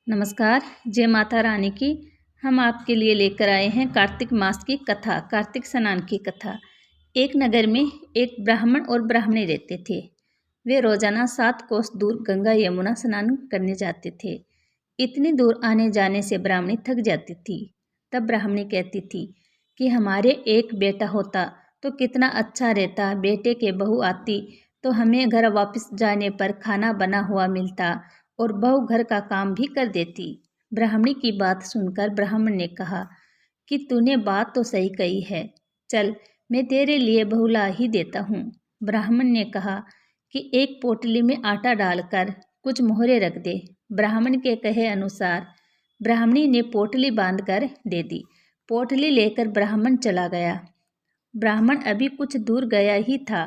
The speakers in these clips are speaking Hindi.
नमस्कार। जय माता रानी की। हम आपके लिए लेकर आए हैं कार्तिक मास की कथा, कार्तिक स्नान की कथा। एक नगर में एक ब्राह्मण और ब्राह्मणी रहते थे। वे रोजाना 7 कोस दूर गंगा यमुना स्नान करने जाते थे। इतनी दूर आने जाने से ब्राह्मणी थक जाती थी। तब ब्राह्मणी कहती थी कि हमारे एक बेटा होता तो कितना अच्छा रहता, बेटे के बहू आती तो हमें घर वापस जाने पर खाना बना हुआ मिलता और बहू घर का काम भी कर देती। ब्राह्मणी की बात सुनकर ब्राह्मण ने कहा कि तूने बात तो सही कही है, चल मैं तेरे लिए बहू ला ही देता हूँ। ब्राह्मण ने कहा कि एक पोटली में आटा डालकर कुछ मोहरे रख दे। ब्राह्मण के कहे अनुसार ब्राह्मणी ने पोटली बांधकर दे दी। पोटली लेकर ब्राह्मण चला गया। ब्राह्मण अभी कुछ दूर गया ही था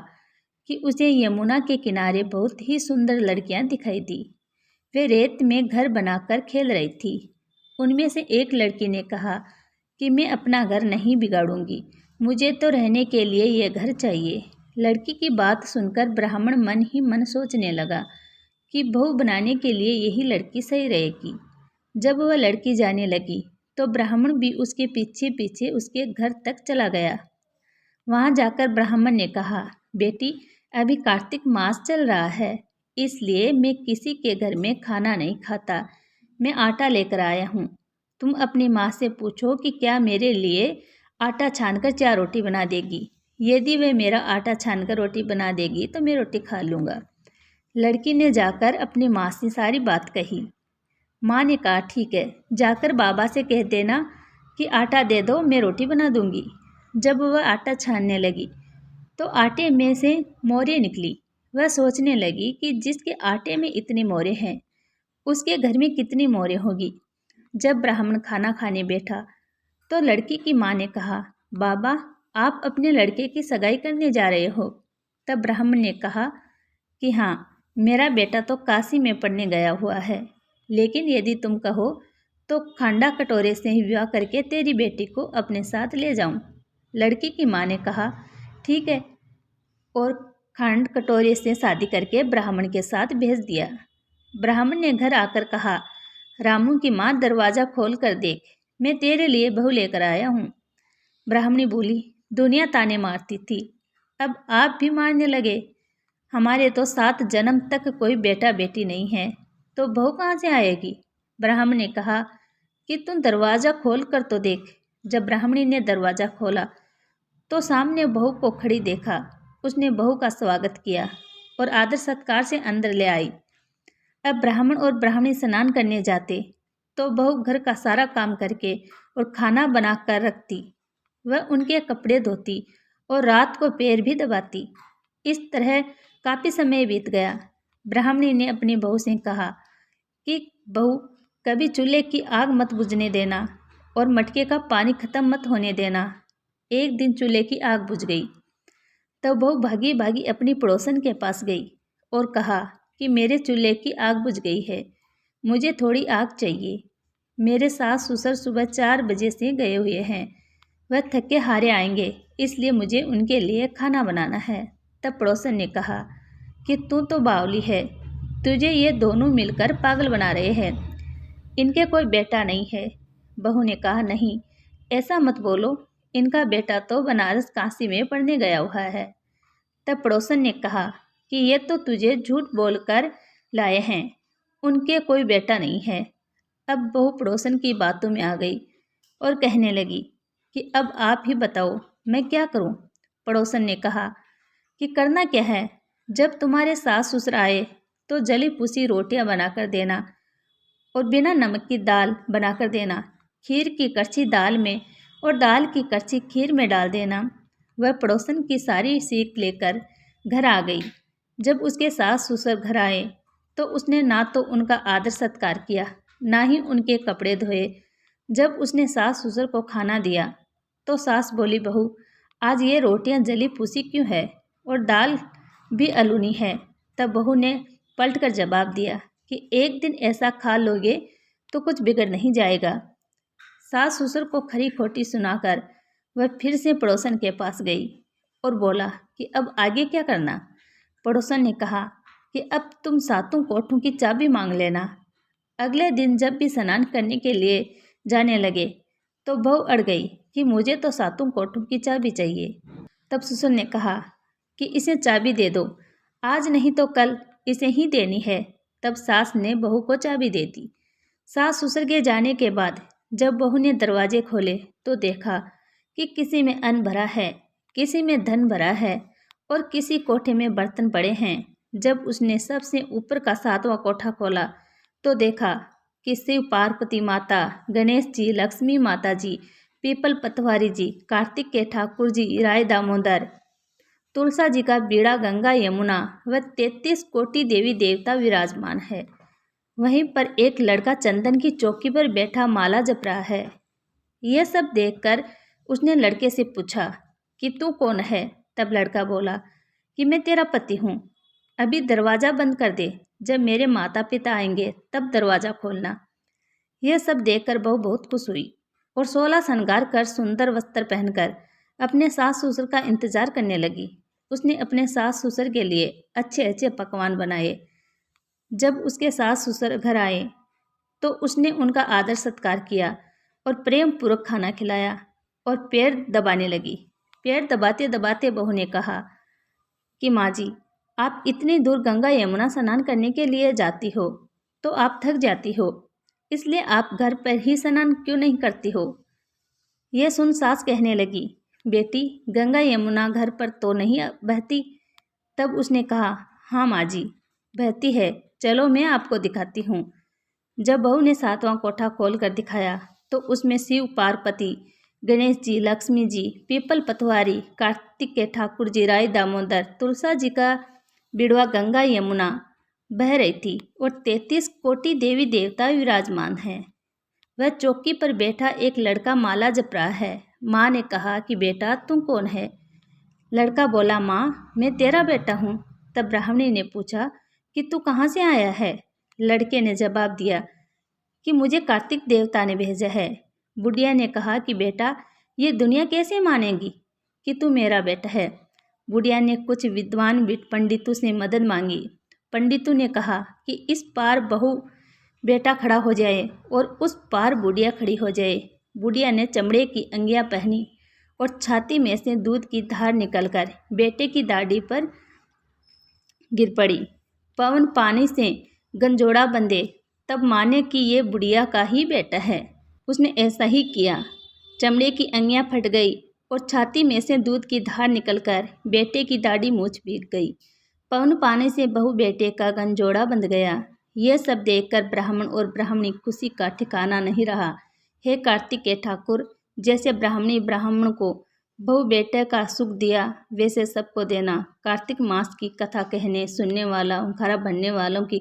कि उसे यमुना के किनारे बहुत ही सुंदर लड़कियां दिखाई दी। वे रेत में घर बनाकर खेल रही थी। उनमें से एक लड़की ने कहा कि मैं अपना घर नहीं बिगाड़ूंगी, मुझे तो रहने के लिए यह घर चाहिए। लड़की की बात सुनकर ब्राह्मण मन ही मन सोचने लगा कि बहू बनाने के लिए यही लड़की सही रहेगी। जब वह लड़की जाने लगी तो ब्राह्मण भी उसके पीछे पीछे उसके घर तक चला गया। वहां जाकर ब्राह्मण ने कहा, बेटी अभी कार्तिक मास चल रहा है, इसलिए मैं किसी के घर में खाना नहीं खाता। मैं आटा लेकर आया हूँ। तुम अपनी माँ से पूछो कि क्या मेरे लिए आटा छानकर 4 रोटी बना देगी। यदि वह मेरा आटा छानकर रोटी बना देगी तो मैं रोटी खा लूँगा। लड़की ने जाकर अपनी माँ से सारी बात कही। माँ ने कहा, ठीक है, जाकर बाबा से कह देना कि आटा दे दो, मैं रोटी बना दूँगी। जब वह आटा छानने लगी तो आटे में से मोहरें निकली। वह सोचने लगी कि जिसके आटे में इतनी मोहरें हैं उसके घर में कितनी मोहरें होगी। जब ब्राह्मण खाना खाने बैठा तो लड़की की माँ ने कहा, बाबा आप अपने लड़के की सगाई करने जा रहे हो। तब ब्राह्मण ने कहा कि हाँ, मेरा बेटा तो काशी में पढ़ने गया हुआ है, लेकिन यदि तुम कहो तो खांडा कटोरे से ही विवाह करके तेरी बेटी को अपने साथ ले जाऊं। लड़की की माँ ने कहा, ठीक है, और खांड कटोरे से शादी करके ब्राह्मण के साथ भेज दिया। ब्राह्मण ने घर आकर कहा, रामू की माँ दरवाज़ा खोल कर देख, मैं तेरे लिए बहू लेकर आया हूँ। ब्राह्मणी बोली, दुनिया ताने मारती थी, अब आप भी मारने लगे। हमारे तो 7 जन्म तक कोई बेटा बेटी नहीं है, तो बहू कहाँ से आएगी। ब्राह्मण ने कहा कि तुम दरवाज़ा खोल कर तो देख। जब ब्राह्मणी ने दरवाज़ा खोला तो सामने बहू को खड़ी देखा। उसने बहू का स्वागत किया और आदर सत्कार से अंदर ले आई। अब ब्राह्मण और ब्राह्मणी स्नान करने जाते तो बहू घर का सारा काम करके और खाना बना कर रखती। वह उनके कपड़े धोती और रात को पैर भी दबाती। इस तरह काफ़ी समय बीत गया। ब्राह्मणी ने अपनी बहू से कहा कि बहू कभी चूल्हे की आग मत बुझने देना और मटके का पानी खत्म मत होने देना। एक दिन चूल्हे की आग बुझ गई। तब बहू भागी भागी अपनी पड़ोसन के पास गई और कहा कि मेरे चूल्हे की आग बुझ गई है, मुझे थोड़ी आग चाहिए। मेरे सास ससुर सुबह 4 बजे से गए हुए हैं, वह थके हारे आएंगे, इसलिए मुझे उनके लिए खाना बनाना है। तब पड़ोसन ने कहा कि तू तो बावली है, तुझे ये दोनों मिलकर पागल बना रहे हैं, इनके कोई बेटा नहीं है। बहू ने कहा, नहीं ऐसा मत बोलो, इनका बेटा तो बनारस काशी में पढ़ने गया हुआ है। तब पड़ोसन ने कहा कि ये तो तुझे झूठ बोलकर लाए हैं, उनके कोई बेटा नहीं है। अब बहू पड़ोसन की बातों में आ गई और कहने लगी कि अब आप ही बताओ मैं क्या करूं। पड़ोसन ने कहा कि करना क्या है, जब तुम्हारे सास ससुर आए तो जली पुसी रोटियां बनाकर देना और बिना नमक की दाल बनाकर देना। खीर की कड़छी दाल में और दाल की कड़छी खीर में डाल देना। वह पड़ोसन की सारी सीख लेकर घर आ गई। जब उसके सास ससुर घर आए तो उसने ना तो उनका आदर सत्कार किया, ना ही उनके कपड़े धोए। जब उसने सास ससुर को खाना दिया तो सास बोली, बहू आज ये रोटियां जली पुसी क्यों है और दाल भी अलूनी है। तब बहू ने पलट कर जवाब दिया कि एक दिन ऐसा खा लोगे तो कुछ बिगड़ नहीं जाएगा। सास ससुर को खरी खोटी सुनाकर वह फिर से पड़ोसन के पास गई और बोला कि अब आगे क्या करना। पड़ोसन ने कहा कि अब तुम सातों कोठों की चाबी मांग लेना, अगले दिन जब भी स्नान करने के लिए जाने लगे तो बहू अड़ गई कि मुझे तो सातों कोठों की चाबी चाहिए। तब ससुर ने कहा कि इसे चाबी दे दो, आज नहीं तो कल इसे ही देनी है। तब सास ने बहू को चाबी दे दी। सास ससुर के जाने के बाद जब बहू ने दरवाजे खोले तो देखा कि किसी में अन्न भरा है, किसी में धन भरा है और किसी कोठे में बर्तन पड़े हैं। जब उसने सबसे ऊपर का 7वां कोठा खोला तो देखा कि शिव पार्वती माता, गणेश जी, लक्ष्मी माता जी, पीपल पतवारी जी, कार्तिक के ठाकुर जी, राय दामोदर, तुलसा जी का बीड़ा, गंगा यमुना व 33 कोटि देवी देवता विराजमान है। वहीं पर एक लड़का चंदन की चौकी पर बैठा माला जप रहा है। यह सब देखकर उसने लड़के से पूछा कि तू कौन है? तब लड़का बोला कि मैं तेरा पति हूँ। अभी दरवाज़ा बंद कर दे, जब मेरे माता पिता आएंगे तब दरवाज़ा खोलना। यह सब देखकर बहू बहुत खुश हुई और 16 श्रृंगार कर सुंदर वस्त्र पहनकर अपने सास ससुर का इंतजार करने लगी। उसने अपने सास ससुर के लिए अच्छे अच्छे पकवान बनाए। जब उसके सास ससुर घर आए तो उसने उनका आदर सत्कार किया और प्रेम पूर्वक खाना खिलाया और पैर दबाने लगी। पैर दबाते दबाते बहू ने कहा कि माँ जी, आप इतनी दूर गंगा यमुना स्नान करने के लिए जाती हो तो आप थक जाती हो, इसलिए आप घर पर ही स्नान क्यों नहीं करती हो? यह सुन सास कहने लगी, बेटी, गंगा यमुना घर पर तो नहीं बहती। तब उसने कहा, हाँ माँ जी, बहती है, चलो मैं आपको दिखाती हूँ। जब बहू ने 7वां कोठा खोल कर दिखाया तो उसमें शिव पार्वती, गणेश जी, लक्ष्मी जी, पीपल पतवारी, कार्तिक के ठाकुर जी, राय दामोदर, तुलसा जी का बिड़वा, गंगा यमुना बह रही थी और 33 कोटि देवी देवता विराजमान हैं। वह चौकी पर बैठा एक लड़का माला जप रहा है। माँ ने कहा कि बेटा, तुम कौन है? लड़का बोला, माँ, मैं तेरा बेटा हूँ। तब ब्राह्मणी ने पूछा कि तू कहाँ से आया है? लड़के ने जवाब दिया कि मुझे कार्तिक देवता ने भेजा है। बुढ़िया ने कहा कि बेटा, ये दुनिया कैसे मानेगी कि तू मेरा बेटा है? बुढ़िया ने कुछ विद्वान पंडितों से मदद मांगी। पंडितों ने कहा कि इस पार बहू बेटा खड़ा हो जाए और उस पार बुढ़िया खड़ी हो जाए। बुढ़िया ने चमड़े की अंगियां पहनी और छाती में से दूध की धार निकलकर बेटे की दाढ़ी पर गिर पड़ी। पवन पानी से गंजोड़ा बंधे, तब माने कि ये बुढ़िया का ही बेटा है। उसने ऐसा ही किया। चमड़े की अंगियां फट गई और छाती में से दूध की धार निकलकर बेटे की दाढ़ी मूछ भीग गई। पवन पानी से बहू बेटे का गंजोड़ा बंध गया। यह सब देखकर ब्राह्मण और ब्राह्मणी खुशी का ठिकाना नहीं रहा। हे कार्तिक के ठाकुर, जैसे ब्राह्मणी ब्राह्मण को बहू बेटे का सुख दिया वैसे सबको देना। कार्तिक मास की कथा कहने, सुनने वाला, ओंकारा भरने वालों की